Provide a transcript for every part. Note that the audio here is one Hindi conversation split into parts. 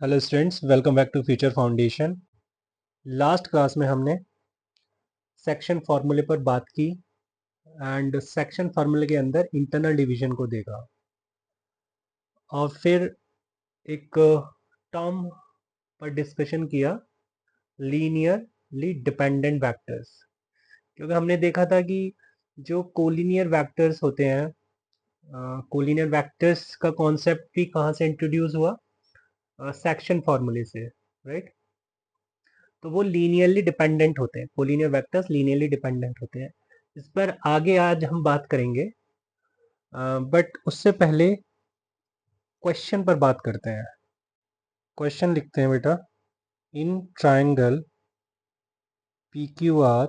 Hello students, welcome back to future foundation. Last class में हमने सेक्शन फार्मूले पर बात की एंड सेक्शन फार्मूले के अंदर इंटरनल डिवीजन को देखा और फिर एक टर्म पर डिस्कशन किया, लीनियरली डिपेंडेंट वेक्टर्स। क्योंकि हमने देखा था कि जो कोलिनियर वेक्टर्स होते हैं, कोलिनियर वेक्टर्स का कॉन्सेप्ट भी कहाँ से इंट्रोड्यूस हुआ? सेक्शन फार्मूले से, राइट। तो वो लीनियरली डिपेंडेंट होते हैं, कोलिनियर वेक्टर्स लीनियरली डिपेंडेंट होते हैं। इस पर आगे आज हम बात करेंगे, बट उससे पहले क्वेश्चन पर बात करते हैं। क्वेश्चन लिखते हैं बेटा, in triangle P Q R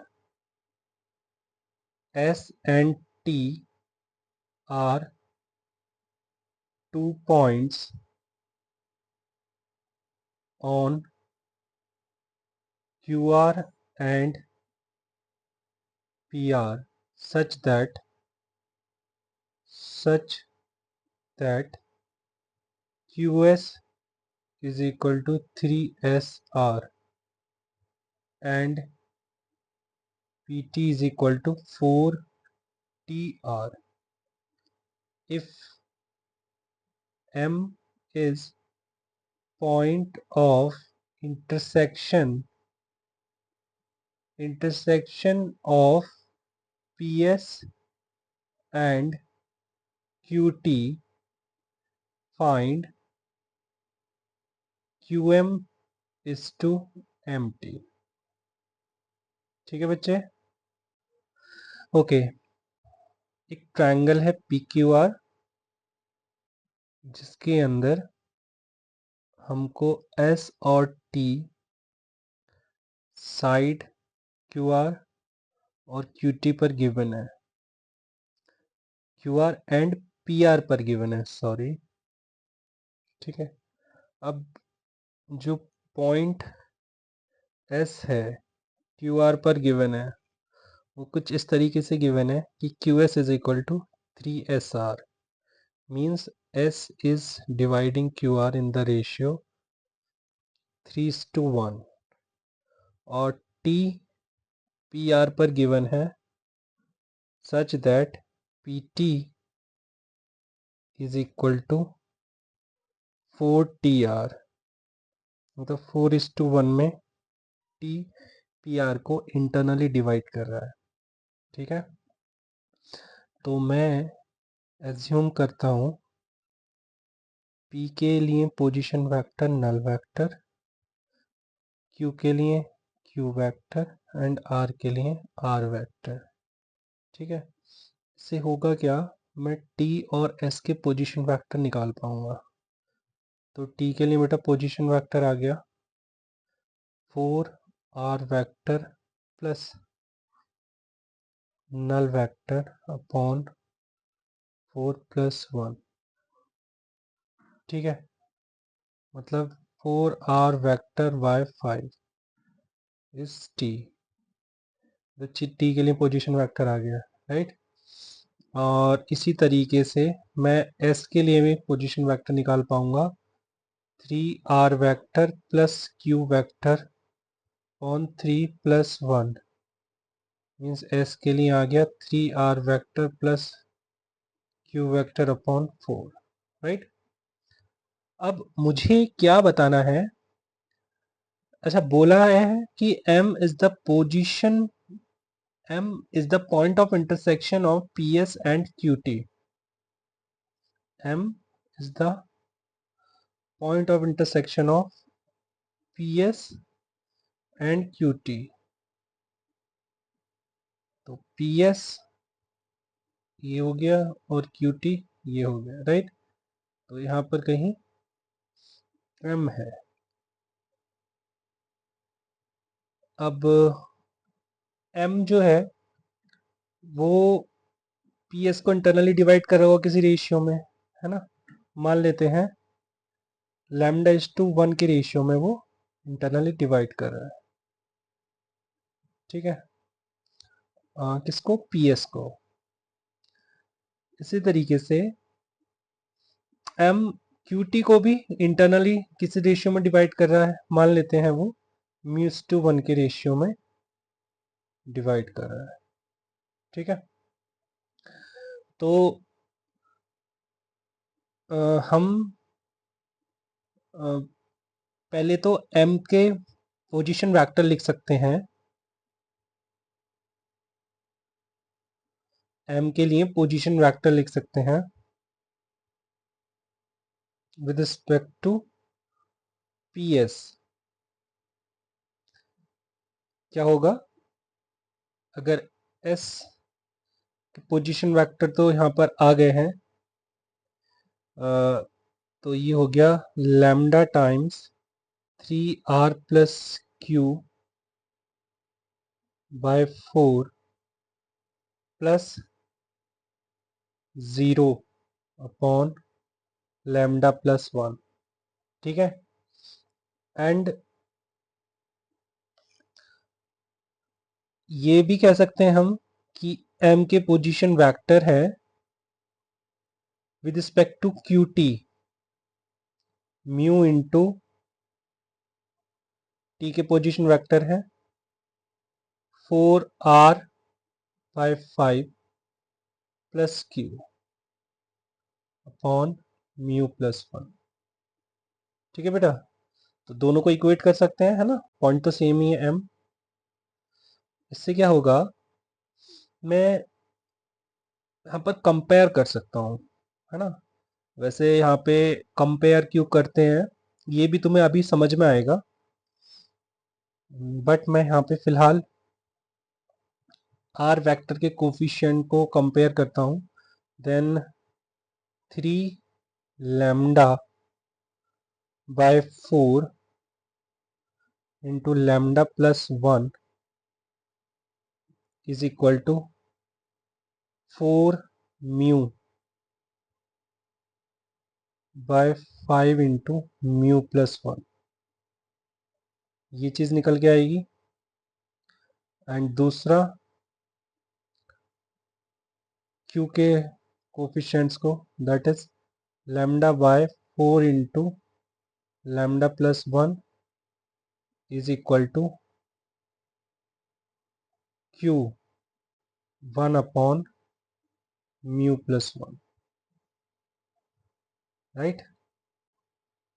S and T R 2 points on QR and PR such that QS is equal to 3SR and PT is equal to 4TR. If M is point of intersection of PS and QT, find QM is to MT। ठीक है बच्चे, ओके। एक ट्रायंगल है PQR जिसके अंदर हमको S और T साइड QR और QT पर गिवन है, QR एंड PR पर गिवन है, सॉरी। ठीक है, अब जो पॉइंट S है QR पर गिवन है वो कुछ इस तरीके से गिवन है कि QS is equal to 3SR, means S is dividing QR in the ratio 3:1 और T PR पर गिवन है such that PT is equal to 4TR, मतलब 4:1 में T PR को इंटरनली डिवाइड कर रहा है। ठीक है, तो मैं एज्यूम करता हूँ P के लिए position vector null vector, Q के लिए Q वेक्टर एंड R के लिए R वेक्टर। ठीक है, इससे होगा क्या, मैं T और S के पोजीशन वेक्टर निकाल पाऊंगा। तो T के लिए बेटा पोजीशन वेक्टर आ गया 4R vector plus null vector upon 4+1। ठीक है, मतलब 4R वेक्टर बाय 5 इस T। तो T के लिए पोजीशन वेक्टर आ गया, राइट। और इसी तरीके से मैं S के लिए भी पोजीशन वेक्टर निकाल पाऊंगा 3R vector plus Q vector on 3+1, means S के लिए आ गया 3R vector plus Q vector upon 4, right. अब मुझे क्या बताना है, अच्छा बोला है कि M is the point of intersection of PS and QT। M is the point of intersection of PS and QT। तो PS ये हो गया और QT ये हो गया, राइट। तो यहाँ पर कहीं M है। अब M जो है वो PS को इंटरनली डिवाइड कर रहा होगा किसी रेशियो में, है ना। मान लेते हैं λ/1 के रेशियो में वो इंटरनली डिवाइड कर रहा है। ठीक है, किसको? PS को। इसी तरीके से M QT को भी इंटरनली किसी रेशियो में डिवाइड कर रहा है, मान लेते हैं वो μ/1 के रेशियो में डिवाइड कर रहा है। ठीक है, तो हम पहले तो m के पोजीशन वेक्टर लिख सकते हैं। m के लिए पोजीशन वेक्टर लिख सकते हैं विद रिस्पेक्ट टू PS। क्या होगा, अगर s के पोजीशन वेक्टर तो यहाँ पर आ गए हैं, तो ये हो गया lambda times 3r plus q by 4 plus 0 upon lambda plus 1। ठीक है, एंड ये भी कह सकते हैं हम कि m के पोजीशन वेक्टर है with respect to QT mu into t के पोजीशन वेक्टर है 4r by 5 plus q upon mu plus 1। ठीक है बेटा, तो दोनों को इक्वेट कर सकते हैं, है ना, पॉइंट तो सेम ही है m। इससे क्या होगा, मैं यहाँ पर कंपेयर कर सकता हूँ, है ना। वैसे यहाँ पे कंपेयर क्यों करते हैं ये भी तुम्हें अभी समझ में आएगा, बट मैं यहाँ पे फिलहाल r वेक्टर के कोफिशिएंट को कंपेयर करता हूँ। Then 3 lambda by 4 into lambda plus 1 is equal to 4 mu by 5 into mu plus 1। ये चीज निकल के आएगी। एंड दूसरा q के कोफिशिएंट्स को, that is lambda by 4 into lambda plus 1 is equal to q 1 upon mu plus 1। Right,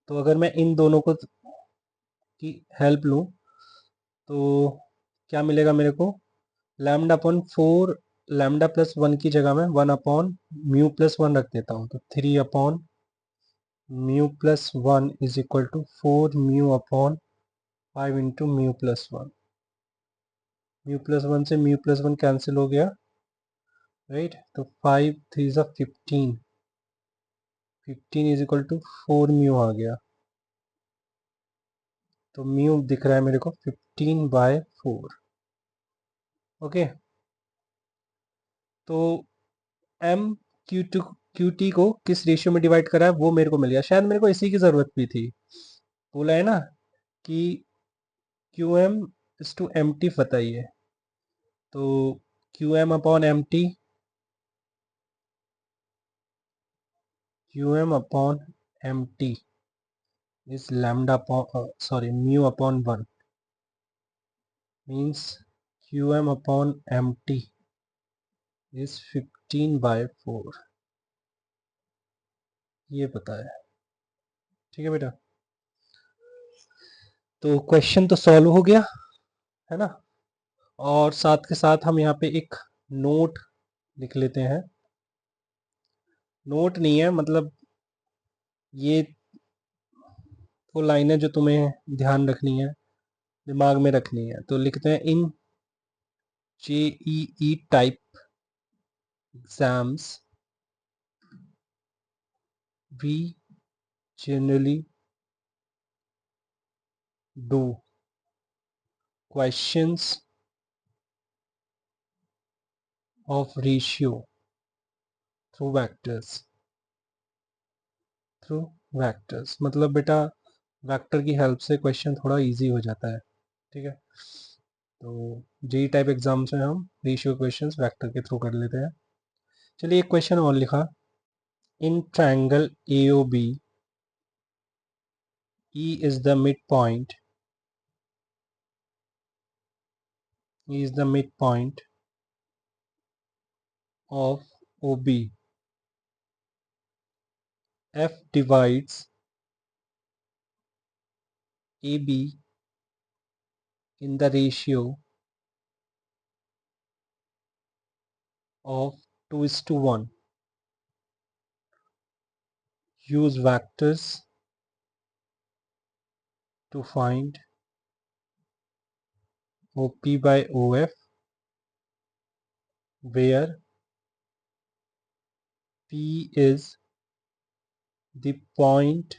तो अगर मैं इन दोनों को की हेल्प लूँ तो क्या मिलेगा मेरे को, लैम्डा अपॉन 4 लैम्डा प्लस 1 की जगह में 1 अपॉन म्यू प्लस 1 रख देता हूँ, तो 3 upon mu plus 1 is equal to 4 mu upon 5 into mu plus 1। Mu plus 1 से म्यू प्लस 1 कैंसिल हो गया, राइट, तो 5 3 ज़ा 15, 15 इज इक्वल टू 4 म्यू आ गया। तो म्यू दिख रहा है मेरे को 15 बाय 4। ओके, तो m QT को किस रेशियो में डिवाइड करा है वो मेरे को मिल गया। शायद मेरे को इसी की ज़रूरत भी थी। बोला है ना कि QM इज टू MT बताइए, तो QM upon MT, QM upon MT is lambda upon mu upon 1 means QM upon MT is 15 by 4। ये पता है। ठीक है बेटा, तो क्वेश्चन तो सॉल्व हो गया, है ना। और साथ के साथ हम यहाँ पे एक नोट लिख लेते हैं। नोट नहीं है, मतलब ये वो लाइनें जो तुम्हें ध्यान रखनी है, दिमाग में रखनी है, तो लिखते हैं इन JEE type exams we generally do questions of ratio through vectors। मतलब बेटा वेक्टर की हेल्प से क्वेश्चन थोड़ा इजी हो जाता है। ठीक है, तो जेई टाइप एग्जाम्स में हम रेशियो क्वेश्चंस वेक्टर के थ्रू कर लेते हैं। चलिए एक क्वेश्चन और लिखा, in triangle AOB E is the midpoint. E is the midpoint of OB. F divides AB in the ratio of 2:1. Use vectors to find OP by OF, where P is the point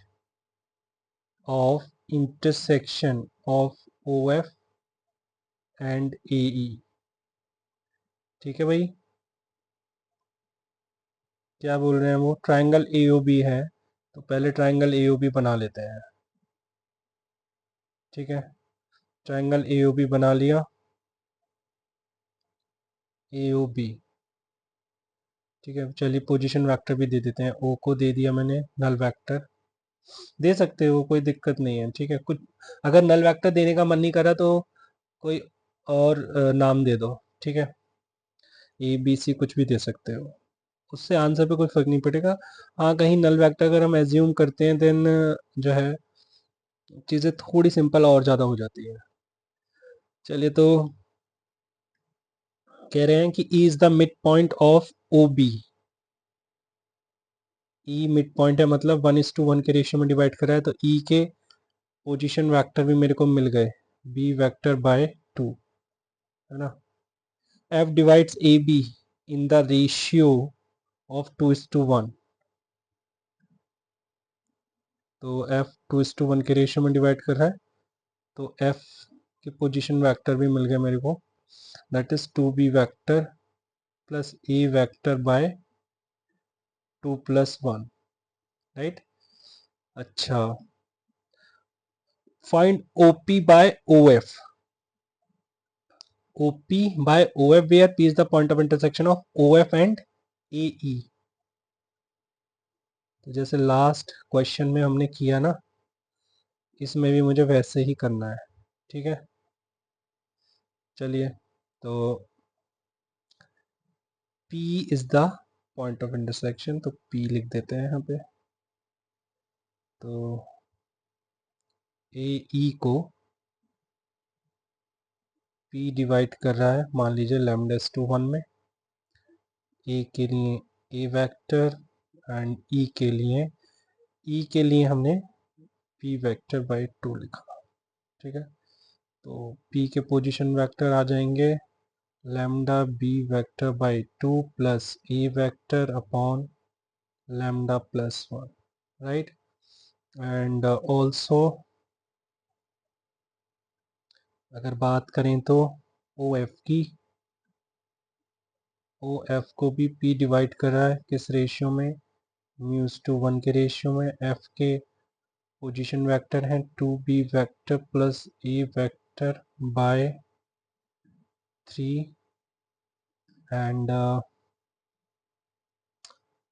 of intersection of OF and AE. ठीक है भाई, क्या बोल रहे हैं वो? ट्रायंगल AOB है, तो पहले ट्रायंगल AOB बना लेते हैं। ठीक है, ट्रायंगल AOB बना लिया। AOB, ठीक है, चलिए पोजीशन वेक्टर भी दे देते हैं। O को दे दिया मैंने, नल वेक्टर दे सकते हो, कोई दिक्कत नहीं है। ठीक है, कुछ अगर नल वेक्टर देने का मन नहीं करा तो कोई और नाम दे दो। ठीक है, ABC कुछ भी दे सकते हो, उससे आंसर पे कोई फर्क नहीं पड़ेगा। हाँ, कहीं नल वेक्टर अगर हम एज्यूम करते हैं देन जो है चीज़ें थोड़ी सिंपल और ज़्यादा हो जाती है। चलिए, तो कह रहे हैं कि E is the mid point of OB। E mid point है, मतलब 1:1 के रेशियो में डिवाइड कर रहा है, तो E के पोजीशन वेक्टर भी मेरे को मिल गए, B वेक्टर बाय 2, है ना। F divides AB in the ratio of 2:1, तो F 2:1 के रेशियो में डिवाइड कर रहा है, तो F के पोजीशन वेक्टर भी मिल गए मेरे को, that is 2B vector plus A vector by 2 + 1, right. अच्छा, फाइंड OP बाय OF। OP by OF where P is the point of intersection of OF and AE। तो जैसे लास्ट क्वेश्चन में हमने किया ना, इसमें भी मुझे वैसे ही करना है। ठीक है, चलिए, तो P is the point of intersection, तो P लिख देते हैं यहाँ पे। तो AE को P डिवाइड कर रहा है, मान लीजिए λ/1 में। A के लिए A वेक्टर एंड E के लिए हमने P वेक्टर बाई 2 लिखा। ठीक है, तो P के पोजीशन वेक्टर आ जाएंगे λ/B vector by 2 plus A vector upon λ+1, right. And also अगर बात करें तो OF की, OF को भी P डिवाइड कर रहा है, किस रेशियो में? μ/1 के रेशियो में। F के पोजीशन वेक्टर हैं 2B vector plus A vector by 3, and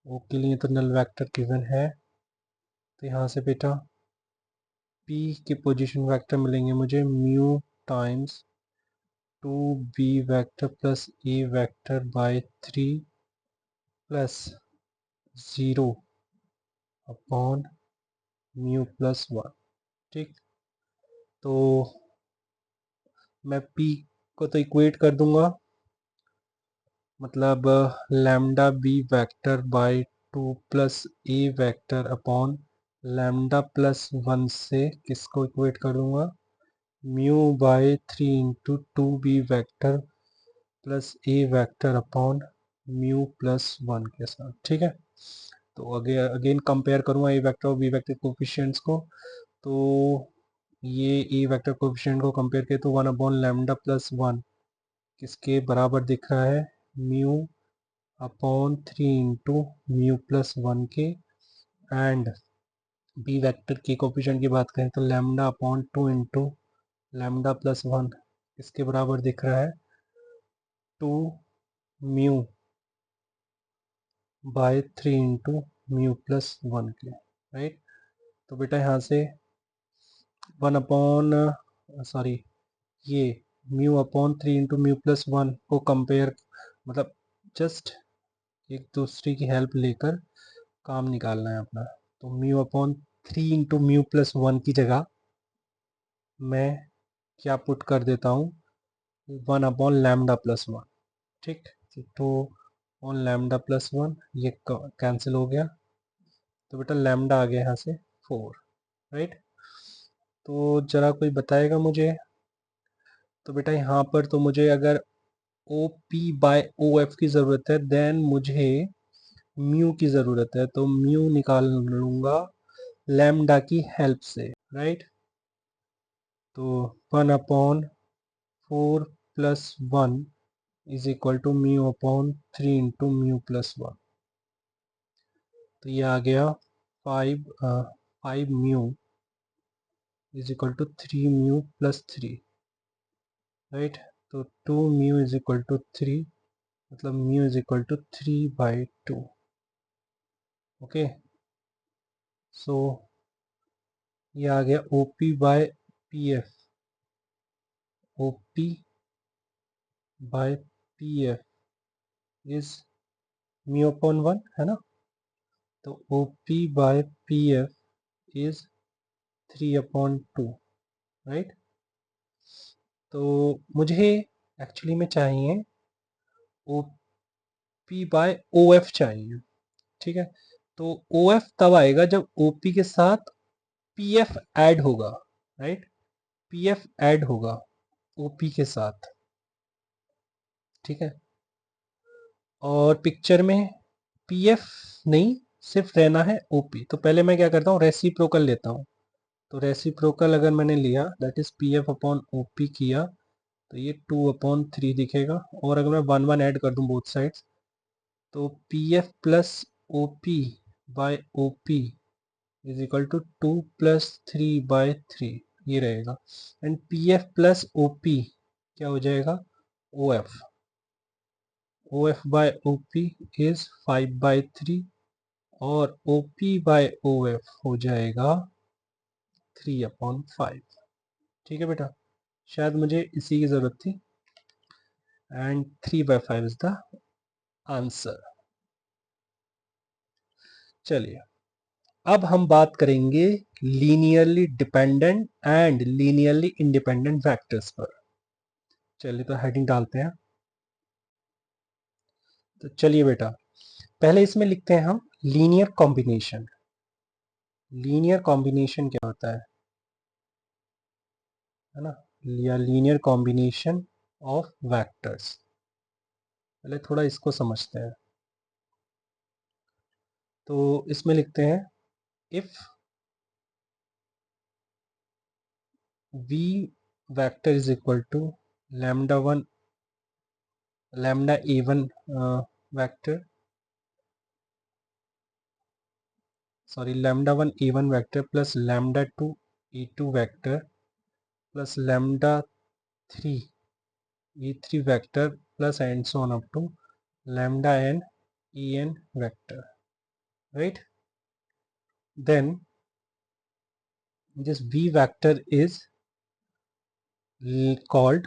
O के लिए तो नल वेक्टर गिवन है, तो यहाँ से बेटा P के पोजीशन वेक्टर मिलेंगे मुझे mu times 2B vector plus A vector by 3 plus 0 upon μ+1। ठीक, तो मैं P को तो इक्वेट कर दूंगा, मतलब λ/B vector by 2 plus A vector upon λ+1 से किसको इक्वेट कर दूंगा? μ/3 into 2B vector plus A vector upon μ+1 के साथ। ठीक है, तो अगेन कंपेयर करूँगा A वेक्टर और B वेक्टर कोफिशिएंट्स को, तो ये A वेक्टर कोफिशिएंट को कंपेयर किया तो 1/λ+1 किसके बराबर दिख रहा है? μ/3 इंटू μ+1 के, एंड B वेक्टर के कोफिशिएंट की बात करें तो λ/2 इंटू λ+1 इसके बराबर दिख रहा है 2μ/3 इंटू μ+1 के, राइट। तो बेटा यहाँ से 1 अपॉन सॉरी ये mu upon 3 into mu plus 1 को कंपेयर, मतलब जस्ट एक दूसरे की हेल्प लेकर काम निकालना है अपना। तो mu upon 3 into mu plus 1 की जगह मैं क्या पुट कर देता हूँ, 1 अपॉन लैम्डा प्लस 1। ठीक, तो ऑन लैम्डा प्लस 1 ये कैंसिल हो गया, तो बेटा लैम्डा आ गया यहाँ से 4, राइट। तो जरा कोई बताएगा मुझे, तो बेटा यहाँ पर तो मुझे अगर O P by O F की ज़रूरत है, देन मुझे म्यू की ज़रूरत है, तो म्यू निकाल लूँगा लैम्डा की हेल्प से, राइट। तो 1 upon 4 plus 1 is equal to mu upon 3 into mu plus 1। तो ये आ गया 5 mu is equal to 3 mu plus 3, right. तो 2 म्यू इज इक्वल टू 3, मतलब mu is equal to 3/2। Okay, so ये आ गया O P by P F, O P by P F is mu upon 1, है ना। तो O P by P F is 3/2, right. तो मुझे एक्चुअली में चाहिए O P by O F चाहिए, ठीक है। तो ओ एफ तब आएगा जब ओ पी के साथ पी एफ ऐड होगा, राइट। पी एफ ऐड होगा ओ पी के साथ, ठीक है। और पिक्चर में पी एफ नहीं, सिर्फ रहना है ओ पी। तो पहले मैं क्या करता हूँ, रेसिप्रोकल लेता हूँ। तो रेसिप्रोकल अगर मैंने लिया, that is P F upon O P किया, तो ये 2/3 दिखेगा। और अगर मैं 1 ऐड कर दूं बोथ साइड्स, तो P F plus O P by O P is equal to 2 plus 3/3 ये रहेगा। And P F plus O P क्या हो जाएगा, O F. O F by O P is 5/3 और O P by O F हो जाएगा 3/5। ठीक है बेटा, शायद मुझे इसी की ज़रूरत थी। And 3/5 is the answer. चलिए, अब हम बात करेंगे linearly dependent and linearly independent vectors पर। चलिए तो हेडिंग डालते हैं। तो चलिए बेटा, पहले इसमें लिखते हैं हम लीनियर कॉम्बिनेशन। लीनियर कॉम्बिनेशन क्या होता है ना, या लीनियर कॉम्बिनेशन ऑफ वेक्टर्स। पहले थोड़ा इसको समझते हैं। तो इसमें लिखते हैं if V vector is equal to λ1 λ1 vector, sorry λ1 a1 vector plus λ2 a2 vector plus λ3 e3 vector plus and so on up to λn en vector, right. Then this v vector is called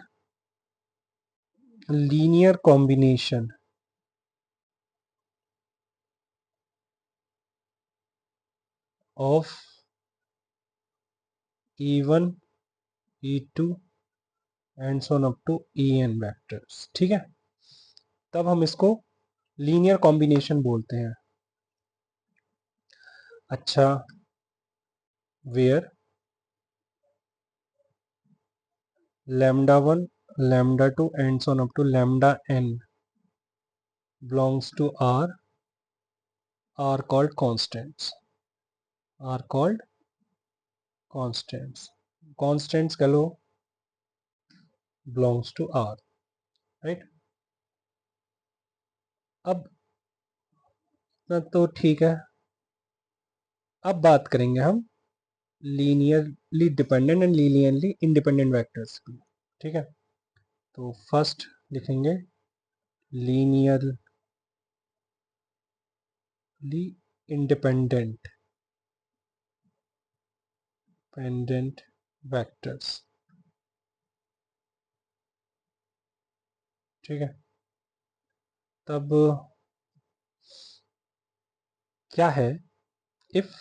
linear combination of e1 e2 and so on up to en vectors, ठीक है। तब हम इसको लीनियर कॉम्बिनेशन बोलते हैं। अच्छा, where λ1 λ2 and so on up to λn belongs to R are called constants, are called constants, constants कह लो belongs to R, right। अब तो ठीक है, अब बात करेंगे हम linearly dependent and linearly independent vectors की, ठीक है। तो फर्स्ट लिखेंगे लीनियरली इंडिपेंडेंट, वेक्टर्स। ठीक है, तब क्या है, if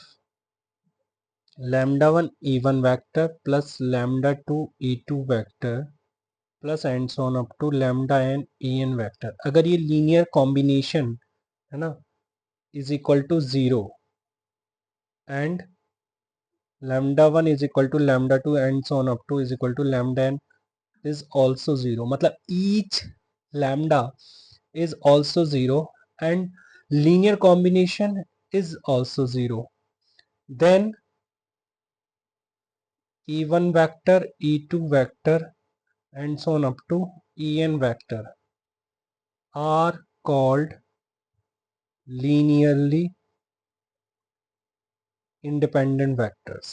lambda one E one vector plus lambda two E two vector plus and so on up to lambda N E N vector, अगर ये लीनियर कॉम्बिनेशन है ना is equal to zero and lambda one is equal to lambda two and so on up to is equal to lambda N is also zero, मतलब each lambda is also zero and linear combination is also zero, then e1 vector, e2 vector and so on up to en vector are called linearly independent vectors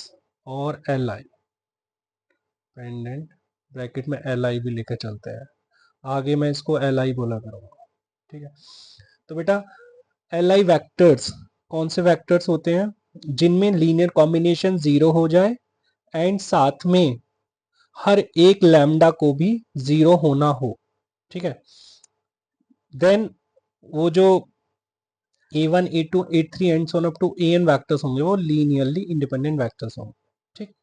और li डिपेंडेंट, ब्रैकेट में li भी लेकर चलते हैं, आगे मैं इसको li बोला करूँगा। ठीक है, तो बेटा li वेक्टर्स कौन से वेक्टर्स होते हैं, जिनमें लीनियर कॉम्बिनेशन जीरो हो जाए एंड साथ में हर एक लैम्डा को भी जीरो होना हो। ठीक है, देन वो जो a1 a2 a3 and so up to an vectors होंगे वो लीनियरली इंडिपेंडेंट वेक्टर्स होंगे। ठीक,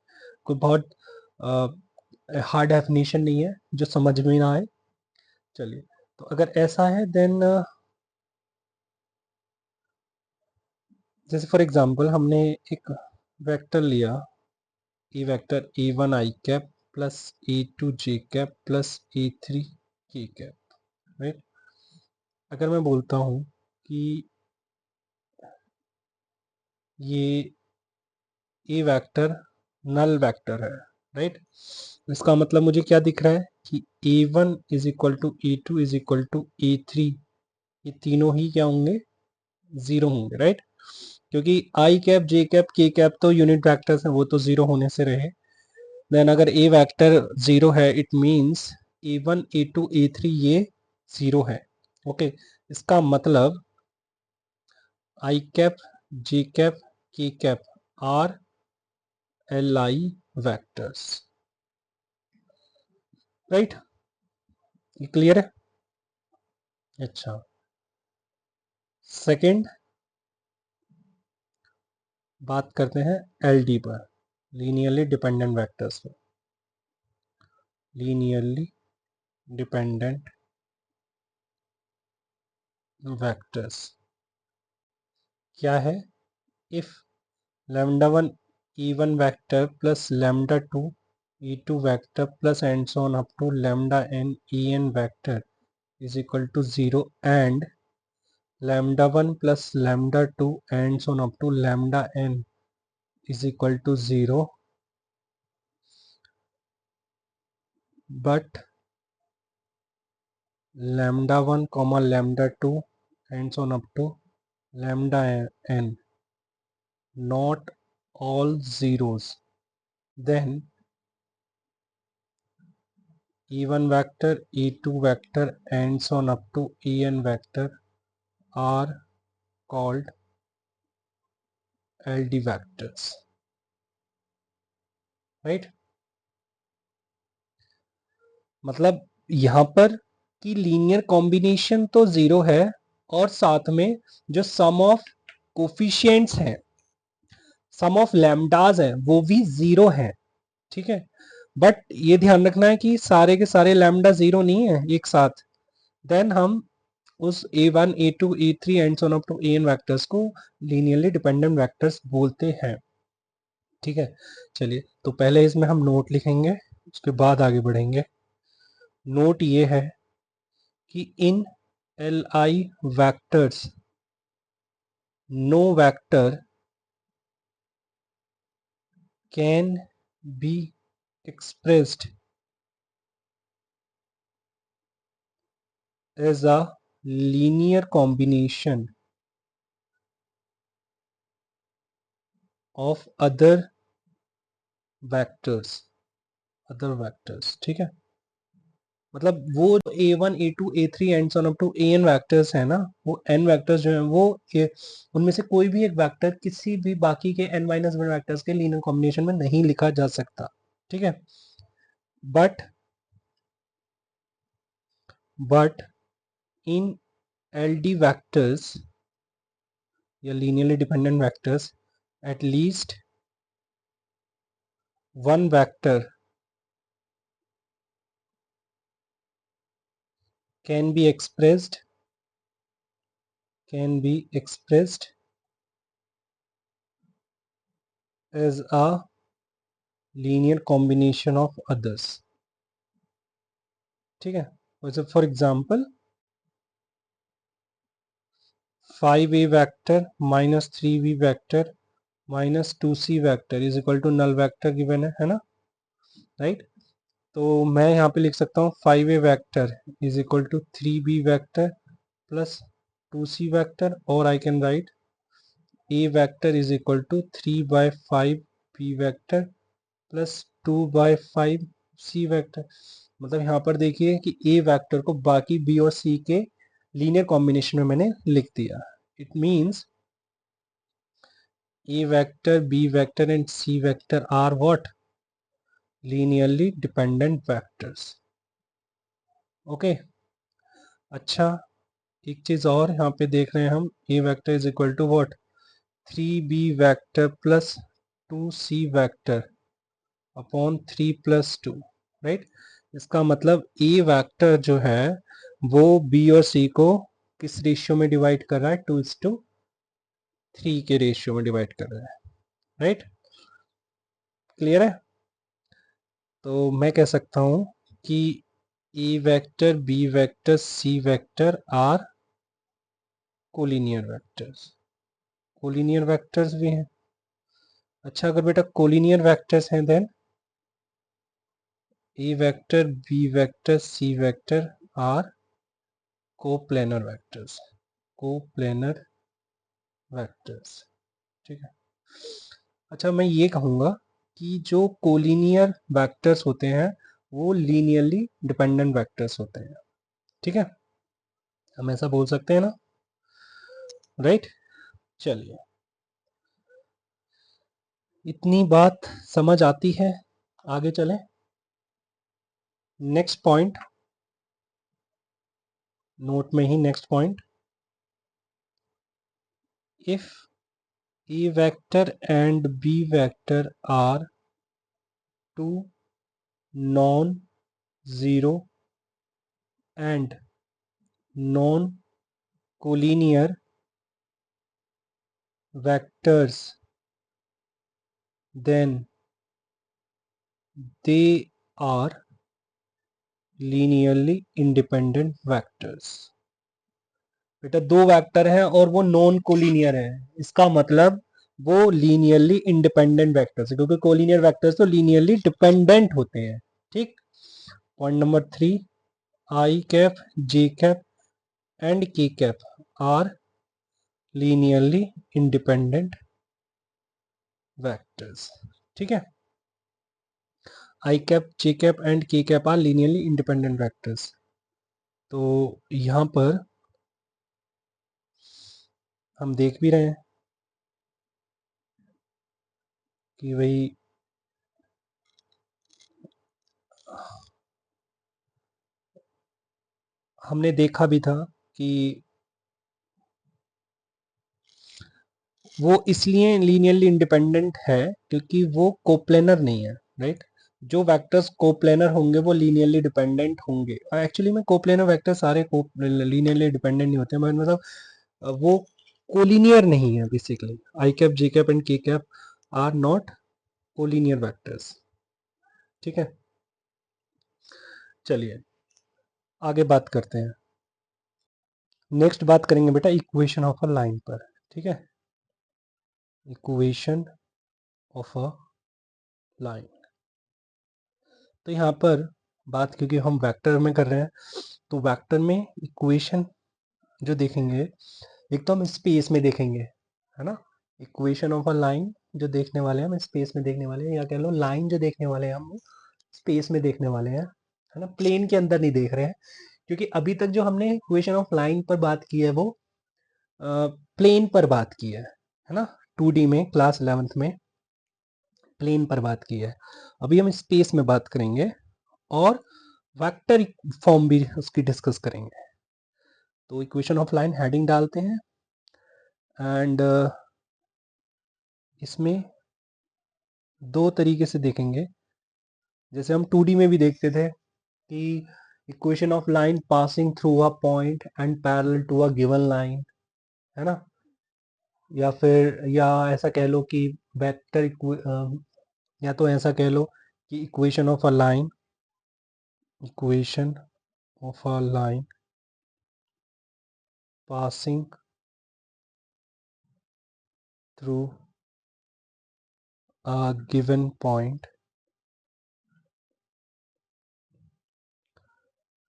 कोई बहुत हार्ड डेफिनेशन नहीं है जो समझ में ना आए। चलिए, तो अगर ऐसा है देन जैसे फॉर एग्जांपल हमने एक वेक्टर लिया ई वेक्टर e1 आई कैप प्लस e2 जे कैप प्लस e3 के कैप, राइट। अगर मैं बोलता हूँ कि ये ए वेक्टर नल वेक्टर है, राइट, इसका मतलब मुझे क्या दिख रहा है कि a1 is equal to a2 is equal to a3, ये तीनों ही क्या होंगे, जीरो होंगे, राइट, क्योंकि आई कैप जे कैप के कैप तो यूनिट वेक्टर्स हैं, वो तो जीरो होने से रहे। देन अगर ए वेक्टर जीरो है it means a1 a2 a3 ये जीरो है। ओके, इसका मतलब आई कैप जे कैप के cap R L I vectors, right, ये क्लियर है। अच्छा, सेकंड बात करते हैं एलडी पर, लीनियरली डिपेंडेंट वेक्टर्स पर। लीनियरली डिपेंडेंट वेक्टर्स क्या है, if lambda one E one vector plus lambda two E two vector plus and so on up to lambda N E N vector is equal to zero and lambda 1 plus lambda 2 and so on up to lambda n is equal to 0 but lambda 1 comma lambda 2 and so on up to lambda n not all zeros, then e1 vector e2 vector and so on up to en vector are called ld vectors, right। मतलब यहां पर कि लीनियर कॉम्बिनेशन तो जीरो है और साथ में जो सम ऑफ कोफिशिएंट्स हैं, सम ऑफ लैम्डाज हैं वो भी जीरो है। ठीक है, बट ये ध्यान रखना है कि सारे के सारे लैम्डा जीरो नहीं है एक साथ, देन हम उस a1 a2 a3 and so on up to an vectors को लीनियरली डिपेंडेंट वेक्टर्स बोलते हैं। ठीक है, चलिए, तो पहले इसमें हम नोट लिखेंगे, उसके बाद आगे बढ़ेंगे। नोट ये है कि in L I vectors no vector can be expressed as a linear combination of other vectors, ठीक है, मतलब वो a1 a2 a3 and so on up to an vectors है ना, वो n वेक्टर्स जो है वो उनमें से कोई भी एक वेक्टर किसी भी बाकी के n माइनस वन वेक्टर्स के लीनियर कॉम्बिनेशन में नहीं लिखा जा सकता। ठीक है। बट इन LD vectors या linearly dependent vectors, at least one vector can be expressed as a linear combination of others। ठीक है। वैसे for example 5a vector minus 3b vector minus 2c vector is equal to null vector given है ना, राइट। तो मैं यहाँ पे लिख सकता हूँ 5a vector is equal to 3b vector plus 2c vector, और I can write a vector is equal to 3/5b vector plus 2/5c vector. मतलब यहाँ पर देखिए कि a वेक्टर को बाकी b और c के लीनियर कॉम्बिनेशन में मैंने लिख दिया। It means a vector, b vector and c vector are what, linearly dependent vectors. Okay. अच्छा, एक चीज और यहाँ पे देख रहे हैं हम, a vector is equal to what, 3b vector plus 2c vector upon 3 plus 2, right. इसका मतलब a वेक्टर जो है वो b और c को किस रेशियो में डिवाइड कर रहा है, 2:3 के रेशियो में डिवाइड कर रहा है, राइट। क्लियर है। तो मैं कह सकता हूं कि a vector, b vector, c vector are collinear vectors. Collinear vectors भी हैं। अच्छा, अगर बेटा कोलिनियर वेक्टर्स हैं then a vector, b vector, c vector are coplanar vectors. Coplanar vectors, ठीक है। अच्छा, मैं ये कहूँगा कि जो कोलिनियर वेक्टर्स होते हैं वो लीनियरली डिपेंडेंट वेक्टर्स होते हैं, ठीक है। हम ऐसा बोल सकते हैं ना, राइट। चलिए, इतनी बात समझ आती है, आगे चलें। नेक्स्ट पॉइंट, नोट में ही next point, if a vector and b vector are two non-zero and non-collinear vectors, then they are linearly independent vectors। बेटा दो वेक्टर हैं और वो नॉन कोलिनियर है, इसका मतलब वो लीनियरली इंडिपेंडेंट वेक्टर्स है, क्योंकि कोलिनियर वेक्टर्स तो लीनियरली डिपेंडेंट होते हैं, ठीक। Point number 3, I cap, J cap and K cap are linearly independent vectors, ठीक है। I cap, J cap and K cap are linearly independent vectors. तो यहां पर हम देख भी रहे हैं कि भाई हमने देखा भी था कि वो इसलिए लीनियरली इंडिपेंडेंट है क्योंकि वो कोप्लेनर नहीं है, राइट। जो वेक्टर्स कोप्लेनर होंगे वो लीनियरली डिपेंडेंट होंगे। एक्चुअली में कोप्लेनर वेक्टर सारे लीनियरली डिपेंडेंट नहीं होते, मगर मतलब वो कोलिनियर नहीं है basically. I cap, J cap and K cap are not collinear vectors, ठीक है। चलिए आगे बात करते हैं। नेक्स्ट बात करेंगे बेटा इक्वेशन ऑफ अ लाइन पर, ठीक है। इक्वेशन ऑफ अ लाइन, तो यहाँ पर बात, क्योंकि हम वेक्टर में कर रहे हैं तो वेक्टर में इक्वेशन जो देखेंगे एक तो हम स्पेस में देखेंगे, है ना। इक्वेशन ऑफ अ लाइन जो देखने वाले हैं हम स्पेस में देखने वाले हैं, या कह लो लाइन जो देखने वाले हैं हम स्पेस में देखने वाले हैं, है ना। प्लेन के अंदर नहीं देख रहे हैं, क्योंकि अभी तक जो हमने इक्वेशन ऑफ लाइन पर बात की है वो प्लेन पर बात की है ना, 2D में क्लास 11th में। प्लेन पर बात की है। अभी हम स्पेस में बात करेंगे और वेक्टर फॉर्म भी उसकी डिस्कस करेंगे। तो इक्वेशन ऑफ लाइन हेडिंग डालते हैं एंड इसमें दो तरीके से देखेंगे। जैसे हम 2D में भी देखते थे कि equation of line passing through a point and parallel to a given line, है ना। या फिर या ऐसा कह लो कि वेक्टर या तो ऐसा कह लो कि equation of a line passing through a given point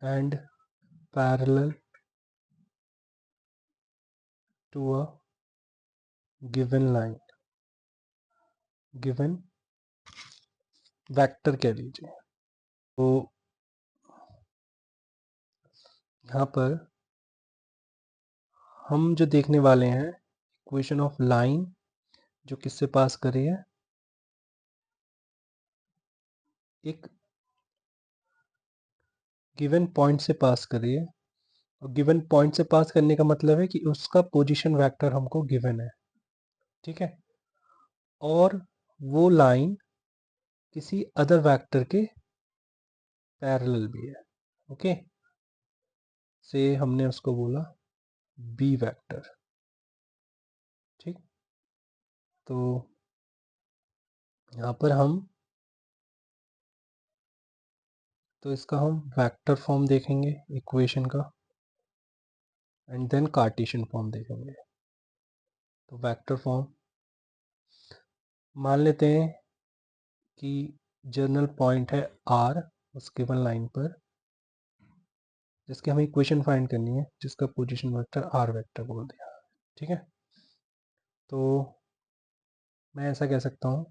and parallel to a given line, given vector कह लीजिए। तो यहाँ पर हम जो देखने वाले हैं इक्वेशन ऑफ लाइन जो किससे पास कर रही है, एक गिवन पॉइंट से पास कर रही है। और गिवन पॉइंट से पास करने का मतलब है कि उसका पोजीशन वेक्टर हमको गिवन है, ठीक है। और वो लाइन किसी अदर वेक्टर के पैरेलल भी है, ओके। से हमने उसको बोला बी वेक्टर, ठीक। तो यहाँ पर तो इसका हम वेक्टर फॉर्म देखेंगे इक्वेशन का एंड देन कार्टेशियन फॉर्म देखेंगे। तो वेक्टर फॉर्म मान लेते हैं कि जर्नल पॉइंट है आर उस गिवन लाइन पर, जिसकी हमें इक्वेशन फाइंड करनी है, जिसका पोजीशन वेक्टर आर वेक्टर बोल दिया, ठीक है। तो मैं ऐसा कह सकता हूँ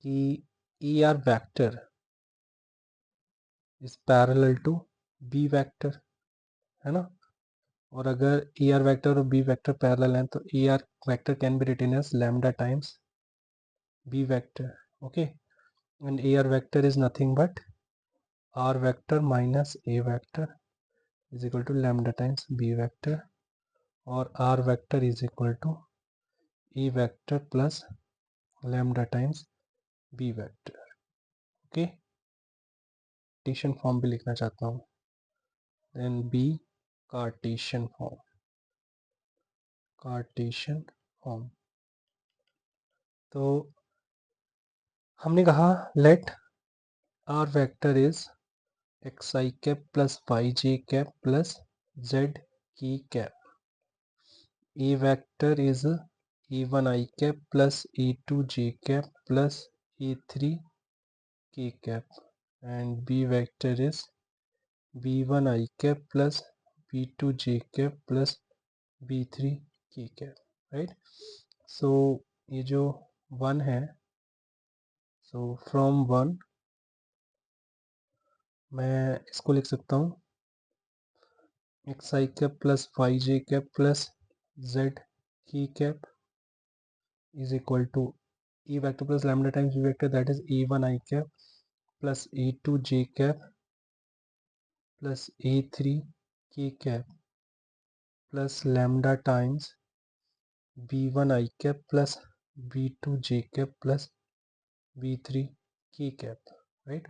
कि E R vector is parallel to B vector, है ना। और अगर ई आर वेक्टर और बी वेक्टर पैरेलल हैं तो E R vector can be written as lambda times B vector, okay. And A R vector is nothing but R vector minus A vector is equal to lambda times B vector, और R vector is equal to A vector plus lambda times B vector, okay. Cartesian form भी लिखना चाहता हूँ, देन बी कार्टेशियन फॉर्म। तो हमने कहा let R vector is X I cap plus Y J cap plus Z की cap, A vector is A one I cap plus A two J cap plus A three K cap, and B vector is B one I cap plus B two J cap plus B three K cap, right. So ये जो वन है, सो फ्रॉम वन मैं इसको लिख सकता हूँ एक्स आई कैप प्लस वाई जे कैप प्लस जेड की cap is equal to e vector plus lambda times b vector, that is e1 I cap plus e2 j cap plus e3 k cap plus lambda times b1 I cap plus b2 j cap plus b3 k cap, right.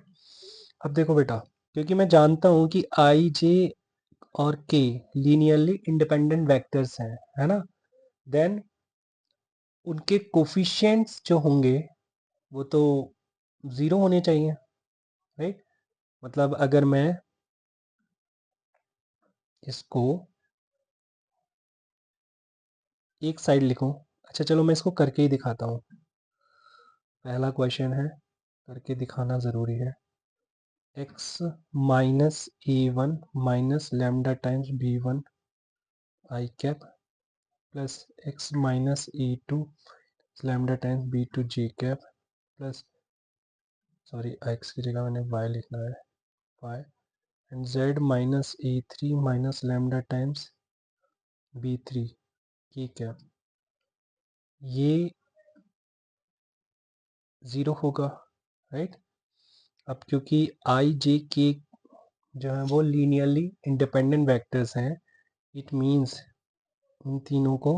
अब देखो बेटा, क्योंकि मैं जानता हूं कि आई जे और के लीनियरली इंडिपेंडेंट वेक्टर्स हैं, है ना, देन उनके कोफिशिएंट्स जो होंगे वो तो ज़ीरो होने चाहिए, राइट। मतलब अगर मैं इसको एक साइड लिखूं, अच्छा चलो मैं इसको करके ही दिखाता हूँ। पहला क्वेश्चन है, करके दिखाना ज़रूरी है। x minus a one minus lambda times b one I cap plus x minus a two lambda times b two J cap plus, sorry x की जगह मैंने y लिखना है, y and z minus a three minus lambda times b three, ठीक है। ये ज़ीरो होगा, राइट। अब क्योंकि आई जे के जो है वो लीनियरली इंडिपेंडेंट वेक्टर्स हैं, इट मीन्स इन तीनों को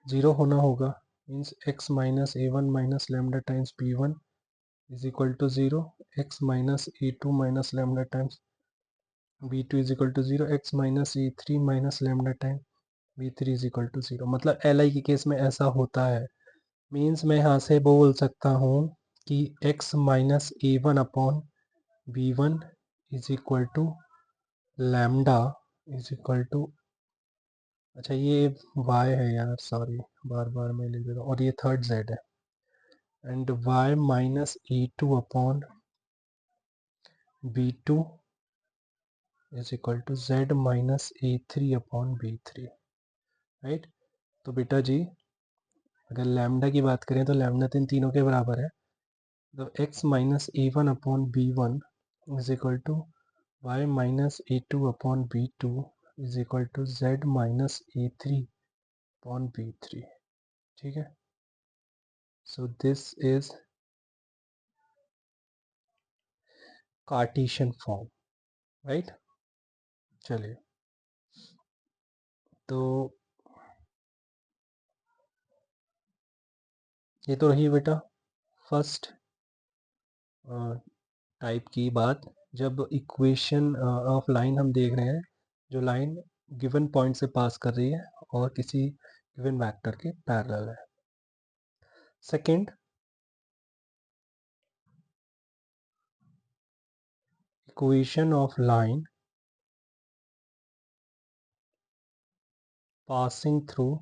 ज़ीरो होना होगा। Means x minus a one minus lambda times b one is equal to zero, x minus a two minus lambda times b two is equal to zero, x minus a three minus lambda times b three is equal to zero. मतलब एल आई के केस में ऐसा होता है। मीन्स मैं यहाँ से बोल सकता हूँ कि x minus a one upon b one is equal to lambda is equal to, अच्छा ये y है यार, सॉरी बार बार मैं लिख देता हूँ, और ये थर्ड z है, and y minus a two upon b two is equal to z minus a three upon b three, right. तो बेटा जी अगर लैम्डा की बात करें तो लैम्डा तो इन तीनों के बराबर है, तो x minus a one upon b one is equal to y minus a two upon b two is equal to z minus a three upon b three, ठीक है। So this is Cartesian form, right. चलिए, तो ये तो रही बेटा फर्स्ट टाइप की बात, जब इक्वेशन ऑफ लाइन हम देख रहे हैं जो लाइन गिवन पॉइंट से पास कर रही है और किसी गिवन वेक्टर के पैरेलल है। Second, equation of line passing through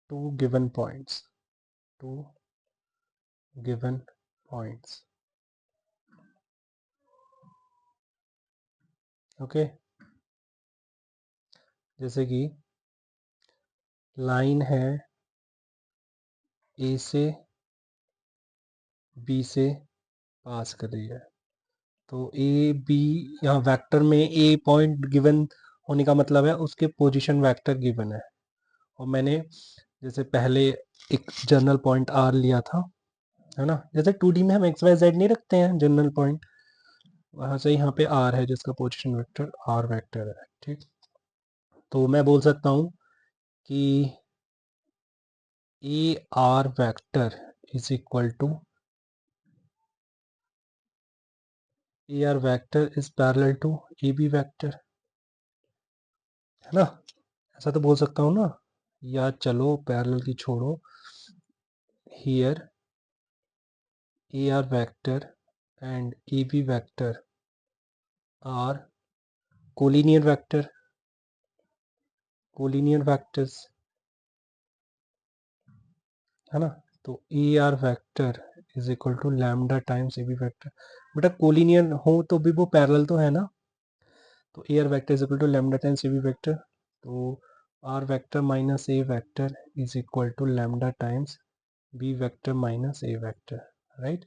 two given points, okay. जैसे कि लाइन है ए से बी से पास कर रही है, तो ए बी यहाँ वेक्टर में ए पॉइंट गिवन होने का मतलब है उसके पोजीशन वेक्टर गिवन है, और मैंने जैसे पहले एक जनरल पॉइंट आर लिया था, है ना। जैसे 2D में हम एक्स वाई जेड नहीं रखते हैं जनरल पॉइंट, वहाँ से यहाँ पे आर है जिसका पोजीशन वेक्टर आर वेक्टर है, ठीक। तो मैं बोल सकता हूँ कि A R vector is equal to A R vector is parallel to A B vector, है ना। ऐसा तो बोल सकता हूँ ना, या चलो पैरेलल की छोड़ो, here A R vector and A B vector are collinear vectors, है ना। तो A R vector is equal to lambda times A B vector. बेटा कोलिनियर हो तो भी वो पैरेलल तो है ना, तो A R vector is equal to lambda times A B vector, तो R vector minus A vector is equal to lambda times B vector minus A vector, right.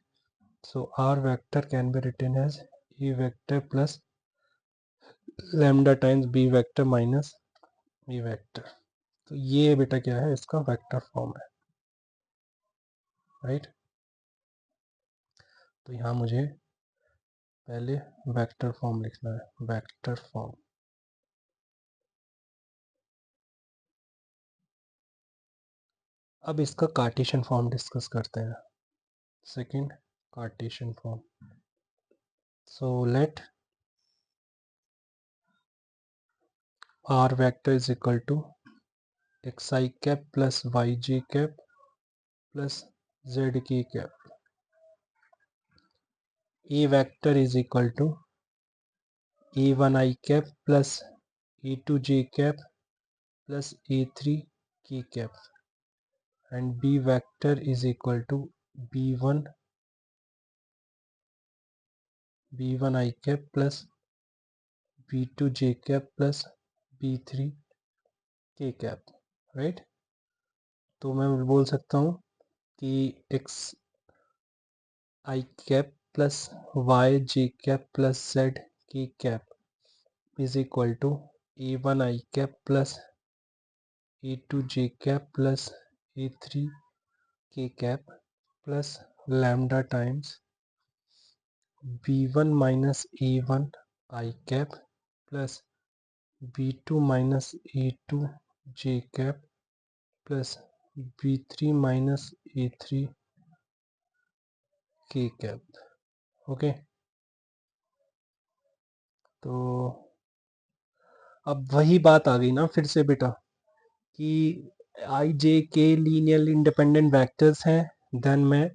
So are vector can be written as a vector plus lambda times B vector minus A vector. तो ये बेटा क्या है, इसका वेक्टर फॉर्म है, राइट। तो यहाँ मुझे पहले वेक्टर फॉर्म लिखना है, वेक्टर फॉर्म। अब इसका कार्टेशियन फॉर्म डिस्कस करते हैं। Second, Cartesian form. So let R vector is equal to X I cap plus Y J cap plus Z K cap, A vector is equal to A one I cap plus A two J cap plus A three K cap, and B vector is equal to B one I cap plus B two J cap plus B three K cap, right. तो मैं बोल सकता हूँ कि एक्स आई कैप प्लस वाई जे कैप प्लस जेड की cap is equal to A one I cap plus e2 j cap plus e3 k cap plus lambda times b1 minus e1 I cap plus b2 minus e2 j cap plus b3 minus e3 k cap। Okay, तो अब वही बात आ गई ना फिर से बेटा कि आई जे के लीनियरली इंडिपेंडेंट वेक्टर्स हैं, देन मैं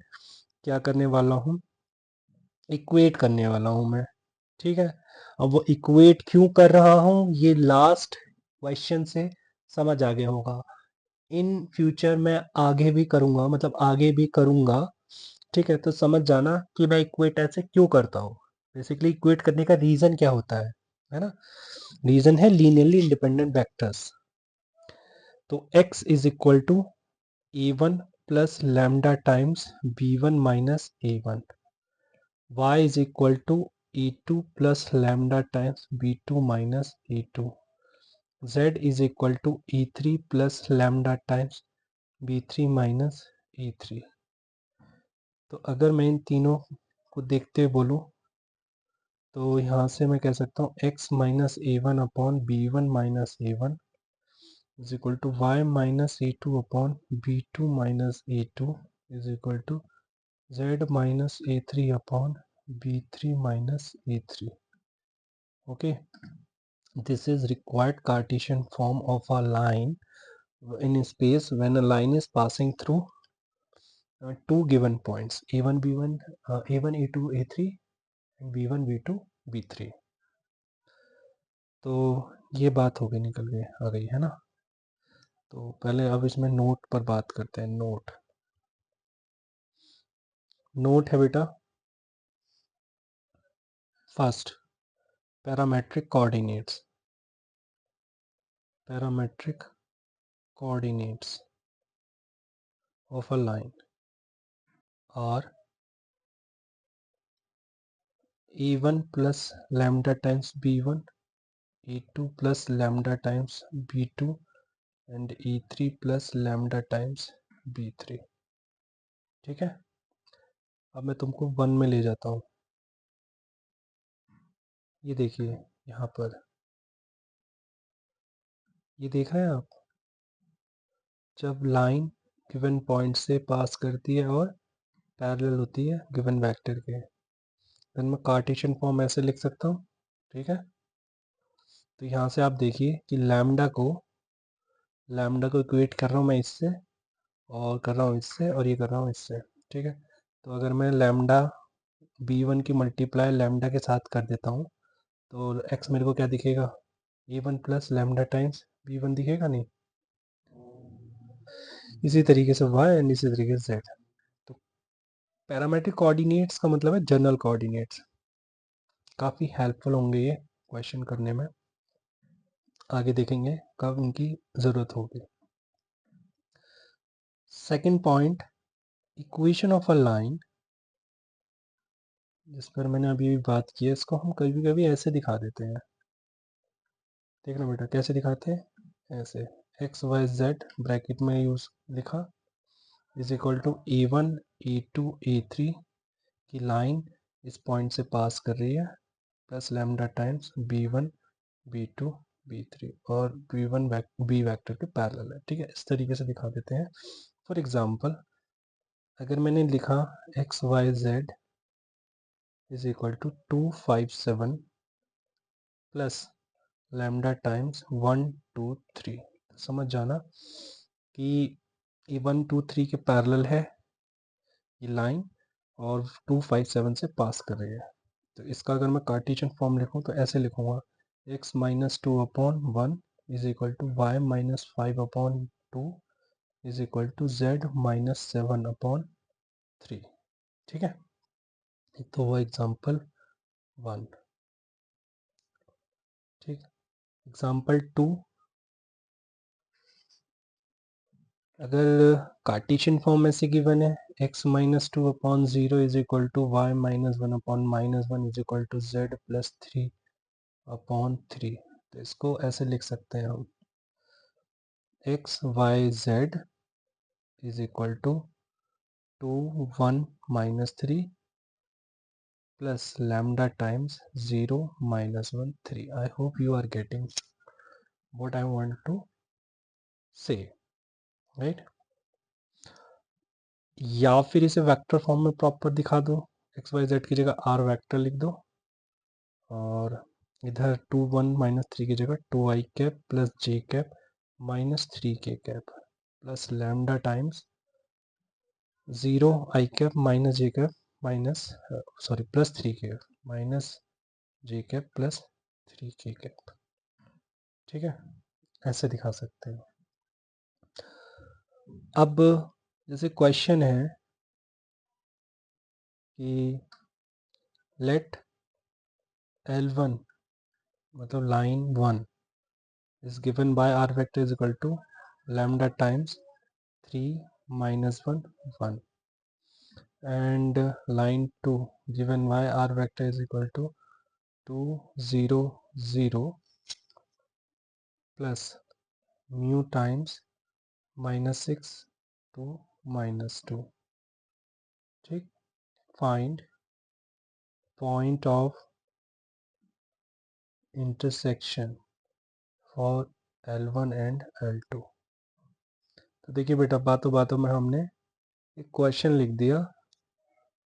क्या करने वाला हूँ, इक्वेट करने वाला हूँ मैं। ठीक है, अब वो इक्वेट क्यों कर रहा हूँ ये लास्ट क्वेश्चन से समझ आ गया होगा। इन फ्यूचर मैं आगे भी करूँगा, मतलब आगे भी करूँगा। ठीक है, तो समझ जाना कि मैं इक्वेट ऐसे क्यों करता हूँ। बेसिकली इक्वेट करने का रीज़न क्या होता है ना। रीज़न है लीनियरली इंडिपेंडेंट वेक्टर्स। तो x is equal to a1 plus lambda times b1 minus a1, y is equal to e2 plus lambda times b2 minus e2, z is equal to e3 plus lambda times b3 minus e3। तो अगर मैं इन तीनों को देखते हुए बोलूँ तो यहाँ से मैं कह सकता हूँ x minus a one upon b one minus a one is equal to y minus a two upon b two minus a two is equal to z minus a three upon b three minus a three. Okay, this is required Cartesian form of a line in space when a line is passing through two given points a1 b1 a1 a2 a3 and b1 b2 b3। तो ये बात हो गई, निकल गई आ गई है ना। तो पहले अब इसमें नोट पर बात करते हैं। नोट नोट है बेटा, first parametric coordinates, parametric coordinates of a line are e1 plus lambda times b1, e2 plus lambda times b2 and e3 plus lambda times b3। ठीक है, अब मैं तुमको वन में ले जाता हूँ। ये देखिए यहाँ पर, ये देख रहे हैं आप, जब लाइन गिवन पॉइंट से पास करती है और पैरेलल होती है गिवन वेक्टर के, देन मैं कार्टेशियन फॉर्म ऐसे लिख सकता हूँ। ठीक है, तो यहाँ से आप देखिए कि लैम्डा को इक्वेट कर रहा हूँ मैं इससे, और कर रहा हूँ इससे, और ये कर रहा हूँ इससे। ठीक है, तो अगर मैं लैम्डा b1 की मल्टीप्लाई लैम्डा के साथ कर देता हूँ तो x मेरे को क्या दिखेगा, a1 plus lambda times b1 दिखेगा नहीं। इसी तरीके से y एंड इसी तरीके से z। तो पैरामेट्रिक कोऑर्डिनेट्स का मतलब है जनरल कोऑर्डिनेट्स। काफ़ी हेल्पफुल होंगे ये क्वेश्चन करने में, आगे देखेंगे कब इनकी ज़रूरत होगी। Second point, equation of a line, जिस पर मैंने अभी भी बात की है, इसको हम कभी कभी ऐसे दिखा देते हैं। देखना बेटा कैसे दिखाते हैं, ऐसे एक्स वाई जेड ब्रैकेट में यूज लिखा is equal to A one a two a three की लाइन इस पॉइंट से पास कर रही है plus lambda times b one b two b three, और बी वन बी वैक्टर के पैरेलल है। ठीक है, इस तरीके से दिखा देते हैं। फॉर एग्जांपल, अगर मैंने लिखा x y z is equal to 257 plus lambda times 1 2 3, समझ जाना कि ये 1 2 3 के पैरेलल है ये लाइन, और 257 से पास कर रही है। तो इसका अगर मैं कार्टेशियन फॉर्म लिखूं तो ऐसे लिखूंगा, x minus two upon one is equal to y minus five upon two is equal to z minus seven upon three. ठीक है, तो वो एग्जाम्पल वन। ठीक, एग्जाम्पल टू, अगर कार्टेशियन फॉर्म ऐसे गिवन है x minus two upon zero is equal to y minus one upon minus one is equal to z plus three upon three, तो इसको ऐसे लिख सकते हैं हम, x y z is equal to 2 1 minus 3 plus lambda times 0 minus 1 3. I hope you are getting what I want to say, right? या फिर इसे वेक्टर फॉर्म में प्रॉपर दिखा दो, एक्स वाई जेड की जगह आर वेक्टर लिख दो और इधर 2 1 minus 3 की जगह 2 आई कैप प्लस जे कैप माइनस 3 के कैप प्लस लैम्डा टाइम्स 0 आई कैप माइनस जे कैप माइनस सॉरी प्लस 3 के माइनस जे कैप प्लस 3 के कैप। ठीक है, ऐसे दिखा सकते हैं। अब जैसे क्वेश्चन है कि लेट L1 मतलब line 1 is given by r vector is equal to lambda times 3 minus 1 1 and line 2 given by r vector is equal to 2 0 0 plus mu times minus 6 2 minus 2. ठीक, find point of intersection for L1 and L2। तो देखिए बेटा, बातों बातों में हमने एक क्वेश्चन लिख दिया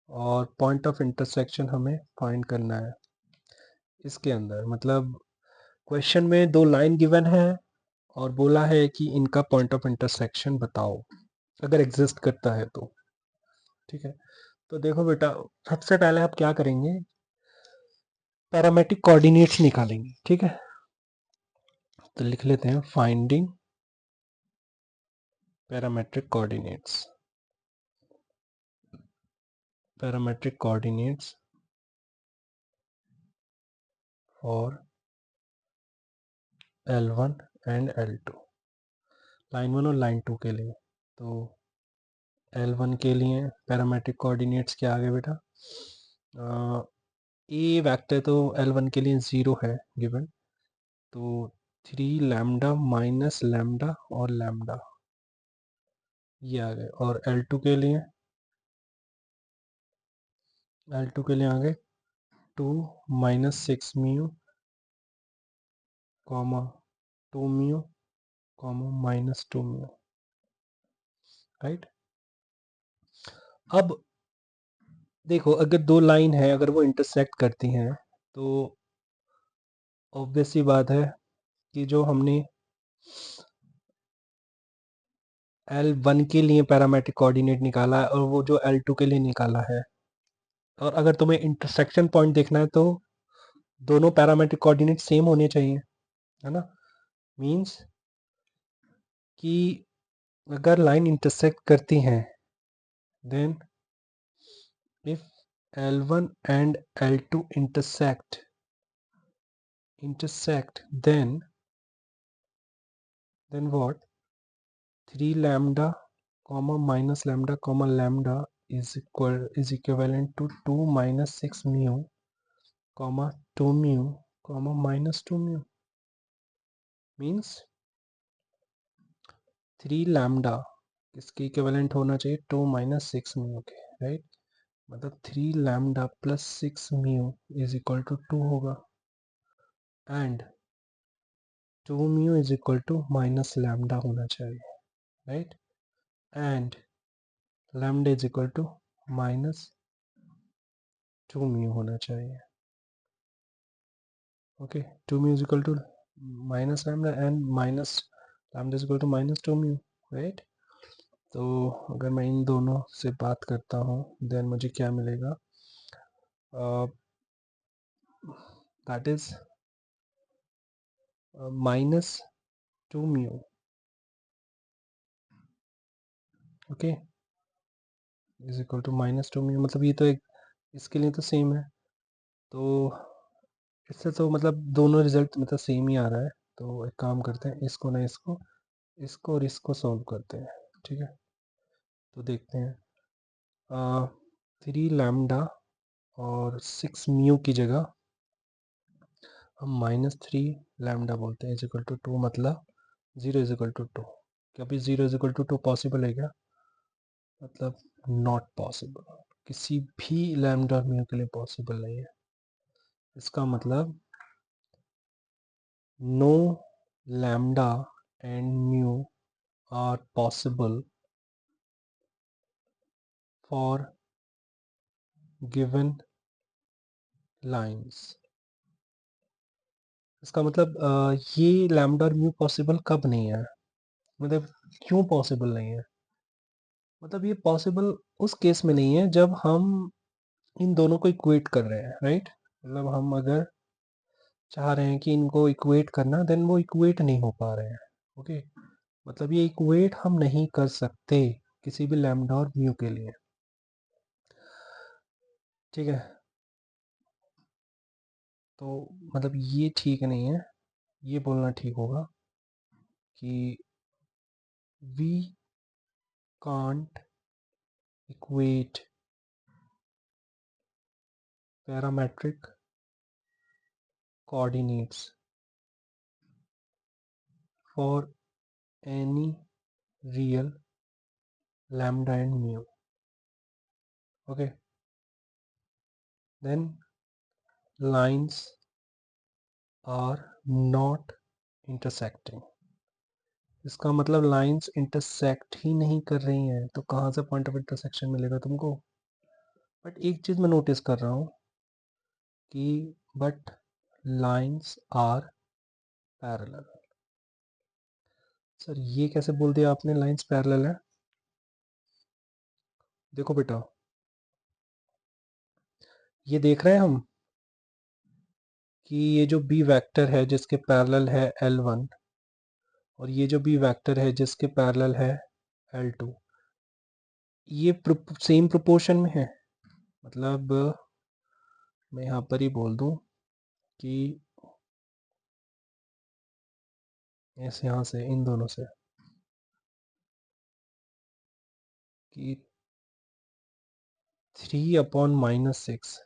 और पॉइंट ऑफ इंटरसेक्शन हमें फाइंड करना है इसके अंदर। मतलब क्वेश्चन में दो लाइन गिवन है और बोला है कि इनका पॉइंट ऑफ इंटरसेक्शन बताओ अगर एग्जिस्ट करता है तो। ठीक है, तो देखो बेटा, सबसे पहले आप क्या करेंगे, पैरामेट्रिक कोऑर्डिनेट्स निकालेंगे। ठीक है, तो लिख लेते हैं finding parametric coordinates. Parametric coordinates for L1 and L2, line 1 और लाइन 2 के लिए। तो L1 के लिए पैरामेट्रिक कोऑर्डिनेट्स क्या आ गए बेटा, ए वेक्टर तो L1 के लिए 0 है गिवन, तो 3 लैम्डा माइनस लैम्डा और लैम्डा ये आ गए। और L2 के लिए आ गए 2 minus 6 mu comma 2 mu comma minus 2 mu, right. अब देखो, अगर दो लाइन है, अगर वो इंटरसेक्ट करती हैं तो ऑब्वियस सी बात है कि जो हमने L1 के लिए पैरामेट्रिक कोऑर्डिनेट निकाला है और वो जो L2 के लिए निकाला है, और अगर तुम्हें इंटरसेक्शन पॉइंट देखना है तो दोनों पैरामेट्रिक कोऑर्डिनेट सेम होने चाहिए, है ना। मींस कि अगर लाइन इंटरसेक्ट करती हैं then if L1 and L2 intersect then what, 3 lambda comma minus lambda comma lambda is equivalent to 2 minus 6 mu comma 2 mu comma minus 2 mu, means 3 lambda इसके इक्विवेलेंट होना चाहिए 2 minus 6 mu के, राइट। मतलब 3 lambda plus 6 mu is equal to 2 होगा and 2 mu is equal to minus lambda होना चाहिए, right. And lambda is equal to minus 2 mu होना चाहिए, okay. 2 mu is equal to minus lambda and minus lambda is equal to minus 2 mu, right. तो अगर मैं इन दोनों से बात करता हूँ देन मुझे क्या मिलेगा, that is minus 2 mu, okay, is equal to minus 2 mu। मतलब ये तो एक इसके लिए तो सेम है, तो इससे तो मतलब दोनों रिजल्ट मतलब सेम ही आ रहा है। तो एक काम करते हैं, इसको ना इसको और इसको सॉल्व करते हैं। ठीक है, तो देखते हैं 3 लैम्डा और 6 म्यू की जगह हम -3 लैम्डा बोलते हैं इज इक्वल टू 2, मतलब 0 इज इक्वल टू 2। क्या भी 0 इज इक्वल टू 2 पॉसिबल है क्या? मतलब नॉट पॉसिबल, किसी भी लैम्डा और म्यू के लिए पॉसिबल नहीं है। इसका मतलब no lambda and mu are possible for given lines. इसका मतलब ये लैम्डा और म्यू पॉसिबल कब नहीं है, मतलब क्यों पॉसिबल नहीं है? मतलब ये पॉसिबल उस केस में नहीं है जब हम इन दोनों को इक्वेट कर रहे हैं, राइट? मतलब हम अगर चाह रहे हैं कि इनको इक्वेट करना, देन वो इक्वेट नहीं हो पा रहे हैं। ओके, मतलब ये इक्वेट हम नहीं कर सकते किसी भी लैम्डा और म्यू के लिए, ठीक है? तो मतलब ये ठीक नहीं है, ये बोलना ठीक होगा कि we can't equate parametric coordinates for any real lambda and mu. Okay, then lines are not intersecting. इसका मतलब लाइंस इंटरसेक्ट ही नहीं कर रही हैं, तो कहाँ से पॉइंट ऑफ इंटरसेक्शन मिलेगा तुमको? बट एक चीज मैं नोटिस कर रहा हूँ कि but lines are parallel. Sir ये कैसे बोल दिया आपने लाइंस पैरेलल है? देखो बेटा, ये देख रहे हैं हम कि ये जो बी वेक्टर है जिसके पैरेलल है L1, और ये जो बी वेक्टर है जिसके पैरेलल है L2, ये सेम प्रोपोर्शन में है। मतलब मैं यहाँ पर ही बोल दूँ कि ऐसे यहाँ से इन दोनों से कि 3/-6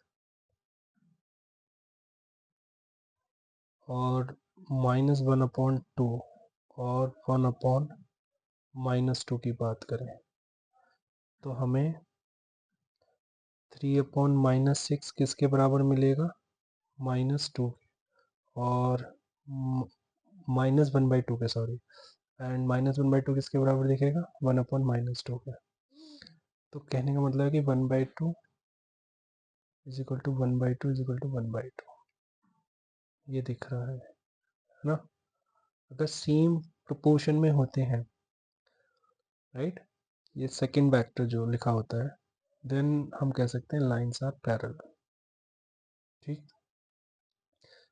और -1/2 और 1/-2 की बात करें तो हमें 3/-6 किसके बराबर मिलेगा? -2, और -1/2 के, सॉरी, एंड -1/2 किसके बराबर दिखेगा? 1/-2 के। तो कहने का मतलब है कि 1/2 is equal to 1/2 is equal to 1/2, ये दिख रहा है ना? अगर सेम प्रोपोर्शन में होते हैं, राइट, ये सेकंड वेक्टर जो लिखा होता है, देन हम कह सकते हैं लाइंस आर पैरेलल। ठीक,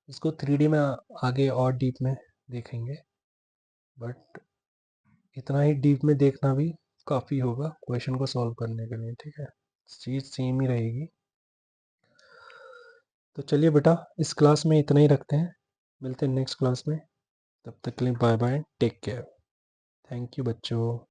इसको 3D में आगे और डीप में देखेंगे, बट इतना ही डीप में देखना भी काफ़ी होगा क्वेश्चन को सॉल्व करने के लिए, ठीक है? चीज़ सेम ही रहेगी। तो चलिए बेटा, इस क्लास में इतना ही रखते हैं, मिलते हैं नेक्स्ट क्लास में। तब तक के लिए bye bye, take care, thank you बच्चों।